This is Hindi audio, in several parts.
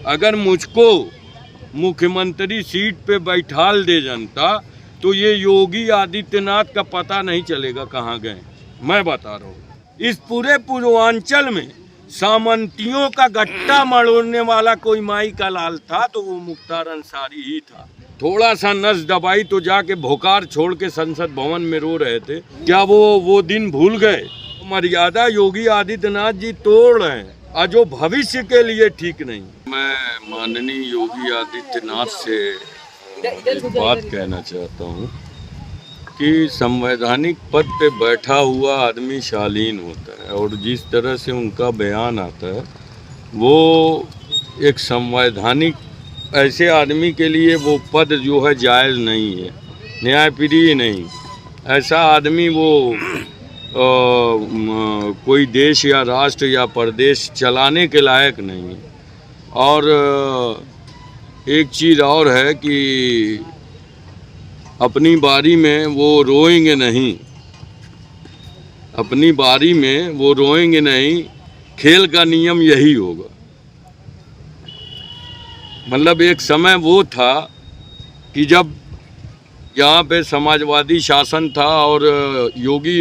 अगर मुझको मुख्यमंत्री सीट पे बैठाल दे जनता तो ये योगी आदित्यनाथ का पता नहीं चलेगा कहाँ गए। मैं बता रहा हूँ, इस पूरे पूर्वांचल में सामंतियों का गट्टा मरोड़ने वाला कोई माई का लाल था तो वो मुख्तार अंसारी ही था। थोड़ा सा नस दबाई तो जाके भोकार छोड़ के संसद भवन में रो रहे थे। क्या वो दिन भूल गए? मर्यादा योगी आदित्यनाथ जी तोड़ रहे हैं और जो भविष्य के लिए ठीक नहीं। मैं माननीय योगी आदित्यनाथ से एक बात कहना चाहता हूँ कि संवैधानिक पद पे बैठा हुआ आदमी शालीन होता है और जिस तरह से उनका बयान आता है वो एक संवैधानिक ऐसे आदमी के लिए वो पद जो है जायज़ नहीं है, न्यायप्रिय नहीं। ऐसा आदमी वो कोई देश या राष्ट्र या प्रदेश चलाने के लायक नहीं है। और एक चीज़ और है कि अपनी बारी में वो रोएंगे नहीं, अपनी बारी में वो रोएंगे नहीं। खेल का नियम यही होगा। मतलब एक समय वो था कि जब यहाँ पे समाजवादी शासन था और योगी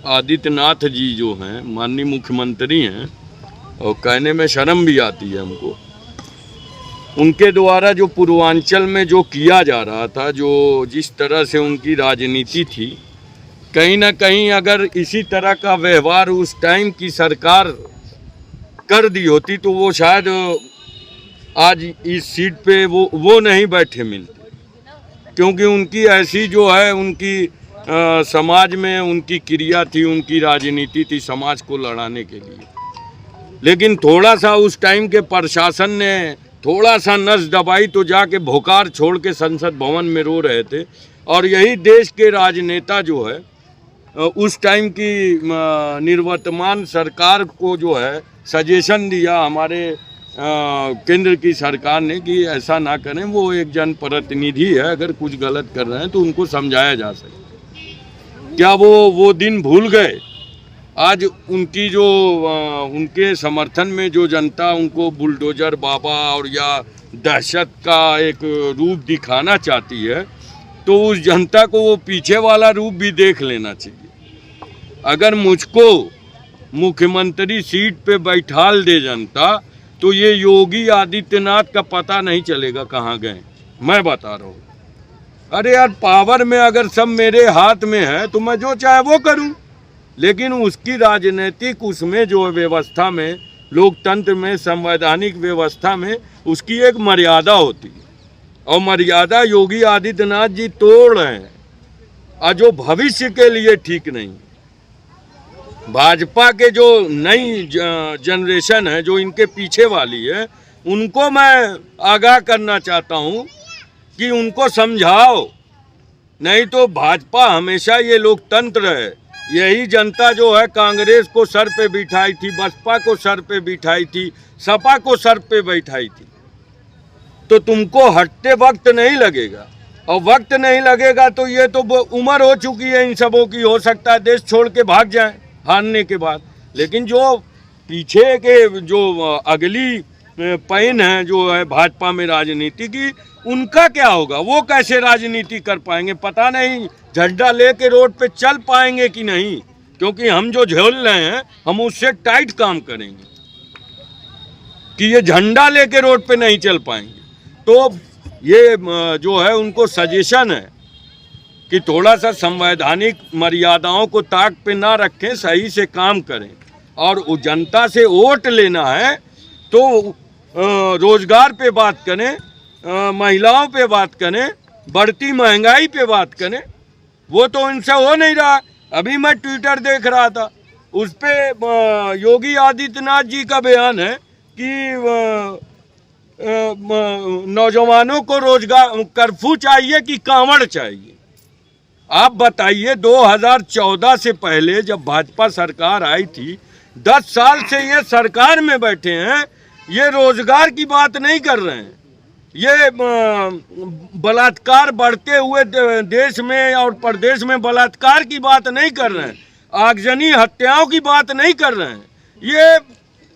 आदित्यनाथ जी जो हैं माननीय मुख्यमंत्री हैं, और कहने में शर्म भी आती है हमको, उनके द्वारा जो पूर्वांचल में जो किया जा रहा था, जो जिस तरह से उनकी राजनीति थी, कहीं ना कहीं अगर इसी तरह का व्यवहार उस टाइम की सरकार कर दी होती तो वो शायद आज इस सीट पे वो नहीं बैठे मिलते। क्योंकि उनकी ऐसी जो है उनकी समाज में उनकी क्रिया थी, उनकी राजनीति थी समाज को लड़ाने के लिए। लेकिन थोड़ा सा उस टाइम के प्रशासन ने थोड़ा सा नस दबाई तो जाके भोकार छोड़ के संसद भवन में रो रहे थे। और यही देश के राजनेता जो है उस टाइम की निवर्तमान सरकार को जो है सजेशन दिया हमारे केंद्र की सरकार ने कि ऐसा ना करें। वो एक जनप्रतिनिधि है, अगर कुछ गलत कर रहे हैं तो उनको समझाया जा सके। क्या वो दिन भूल गए? आज उनकी जो उनके समर्थन में जो जनता उनको बुलडोजर बाबा और या दहशत का एक रूप दिखाना चाहती है तो उस जनता को वो पीछे वाला रूप भी देख लेना चाहिए। अगर मुझको मुख्यमंत्री सीट पे बैठाल दे जनता तो ये योगी आदित्यनाथ का पता नहीं चलेगा कहाँ गए। मैं बता रहा हूँ, अरे यार पावर में अगर सब मेरे हाथ में है तो मैं जो चाहे वो करूँ। लेकिन उसकी राजनीतिक उसमें जो व्यवस्था में, लोकतंत्र में, संवैधानिक व्यवस्था में उसकी एक मर्यादा होती है और मर्यादा योगी आदित्यनाथ जी तोड़ रहे हैं और जो भविष्य के लिए ठीक नहीं। भाजपा के जो नई जनरेशन है जो इनके पीछे वाली है उनको मैं आगाह करना चाहता हूँ कि उनको समझाओ, नहीं तो भाजपा हमेशा ये लोकतंत्र है। यही जनता जो है कांग्रेस को सर पे बिठाई थी, बसपा को सर पे बिठाई थी, सपा को सर पे बैठाई थी। तो तुमको हटते वक्त नहीं लगेगा और वक्त नहीं लगेगा तो ये तो उम्र हो चुकी है इन सबों की, हो सकता है देश छोड़ के भाग जाएं हारने के बाद। लेकिन जो पीछे के जो अगली पैन है जो है भाजपा में राजनीति की, उनका क्या होगा? वो कैसे राजनीति कर पाएंगे? पता नहीं झंडा लेके रोड पे चल पाएंगे कि नहीं, क्योंकि हम जो झेल रहे हैं हम उससे टाइट काम करेंगे कि ये झंडा लेके रोड पे नहीं चल पाएंगे। तो ये जो है उनको सजेशन है कि थोड़ा सा संवैधानिक मर्यादाओं को ताक पे ना रखें, सही से काम करें। और जनता से वोट लेना है तो रोजगार पे बात करें, महिलाओं पे बात करें, बढ़ती महंगाई पे बात करें। वो तो इनसे हो नहीं रहा। अभी मैं ट्विटर देख रहा था, उस पे योगी आदित्यनाथ जी का बयान है कि नौजवानों को रोजगार कर्फ्यू चाहिए कि कांवड़ चाहिए। आप बताइए, 2014 से पहले जब भाजपा सरकार आई थी, 10 साल से ये सरकार में बैठे हैं, ये रोजगार की बात नहीं कर रहे हैं। ये बलात्कार बढ़ते हुए देश में और प्रदेश में बलात्कार की बात नहीं कर रहे हैं, आगजनी हत्याओं की बात नहीं कर रहे हैं। ये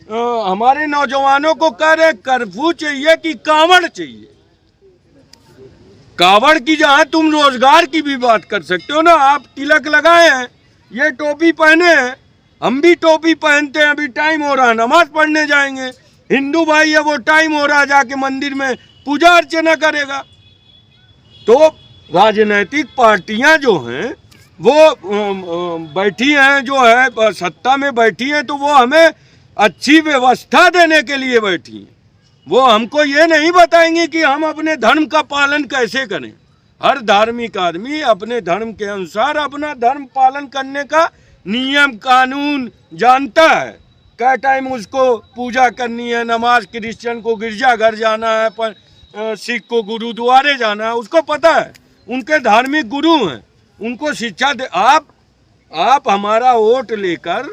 हमारे नौजवानों को कह रहे कर्फ्यू चाहिए कि कांवड़ चाहिए। कांवड़ की जहां तुम रोजगार की भी बात कर सकते हो ना। आप तिलक लगाए हैं, ये टोपी पहने हैं, हम भी टोपी पहनते हैं, अभी टाइम हो रहा है नमाज पढ़ने जाएंगे। हिंदू भाई है वो टाइम हो रहा है जाके मंदिर में पूजा अर्चना करेगा। तो राजनीतिक पार्टियां जो हैं वो बैठी हैं, जो है सत्ता में बैठी हैं, तो वो हमें अच्छी व्यवस्था देने के लिए बैठी हैं। वो हमको ये नहीं बताएंगे कि हम अपने धर्म का पालन कैसे करें। हर धार्मिक आदमी अपने धर्म के अनुसार अपना धर्म पालन करने का नियम कानून जानता है। क्या टाइम उसको पूजा करनी है, नमाज क्रिश्चियन को गिरजाघर जाना है, पर सिख को गुरुद्वारे जाना है, उसको पता है। उनके धार्मिक गुरु हैं, उनको शिक्षा दे। आप हमारा वोट लेकर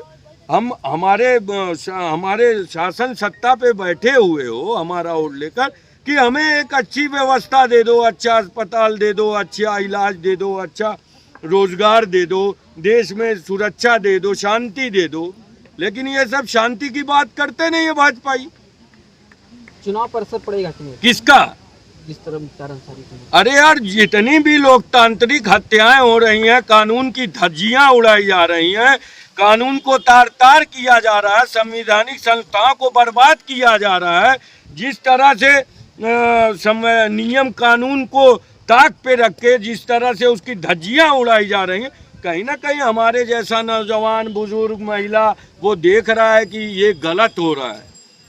हम हमारे शासन सत्ता पे बैठे हुए हो, हमारा वोट लेकर कि हमें एक अच्छी व्यवस्था दे दो, अच्छा अस्पताल दे दो, अच्छा इलाज दे दो, अच्छा रोजगार दे दो, देश में सुरक्षा दे दो, शांति दे दो। लेकिन ये सब शांति की बात करते नहीं है भाजपाई। चुनाव पर असर पड़ेगा कि नहीं? किसका? जिस तरह मुख्तार अंसारी को। अरे यार, जितनी भी लोकतांत्रिक हत्याएं हो रही हैं, कानून की धज्जियां उड़ाई जा रही हैं, कानून को तार तार किया जा रहा है, संवैधानिक संस्थाओं को बर्बाद किया जा रहा है, जिस तरह से नियम कानून को ताक पे रख के जिस तरह से उसकी धज्जियां उड़ाई जा रही हैं, कहीं ना कहीं हमारे जैसा नौजवान बुजुर्ग महिला वो देख रहा है कि ये गलत हो रहा है।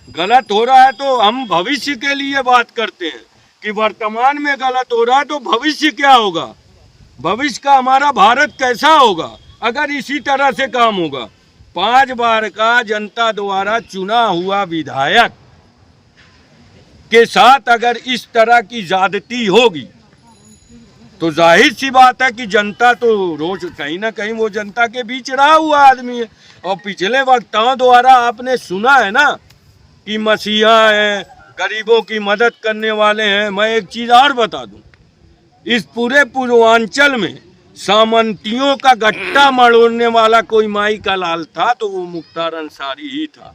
गलत हो रहा है तो हम भविष्य के लिए बात करते हैं कि वर्तमान में गलत हो रहा है तो भविष्य क्या होगा, भविष्य का हमारा भारत कैसा होगा अगर इसी तरह से काम होगा। 5 बार का जनता द्वारा चुना हुआ विधायक के साथ अगर इस तरह की ज्यादती होगी तो जाहिर सी बात है कि जनता तो रोज कहीं ना कहीं वो जनता के बीच रहा हुआ आदमी है। और पिछले वक्ताओं द्वारा आपने सुना है ना कि मसीहा है, गरीबों की मदद करने वाले हैं। मैं एक चीज और बता दूं, इस पूरे पूर्वांचल में सामंतियों का गट्टा मरोड़ने वाला कोई माई का लाल था तो वो मुख्तार अंसारी ही था।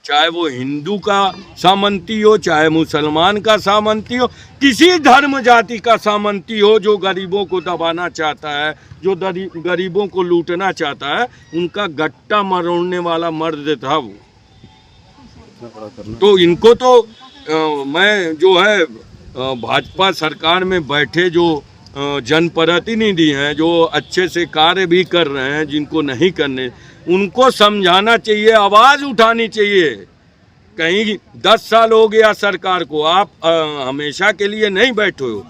चाहे वो हिंदू का सामंती हो, चाहे मुसलमान का सामंती हो, किसी धर्म जाति का सामंती हो, जो गरीबों को दबाना चाहता है, जो गरीबों को लूटना चाहता है, उनका गट्टा मरोड़ने वाला मर्द था वो। तो इनको तो मैं जो है भाजपा सरकार में बैठे जो जनप्रतिनिधि हैं, जो अच्छे से कार्य भी कर रहे हैं, जिनको नहीं करने, उनको समझाना चाहिए, आवाज़ उठानी चाहिए। कहीं 10 साल हो गया सरकार को, आप हमेशा के लिए नहीं बैठे हो।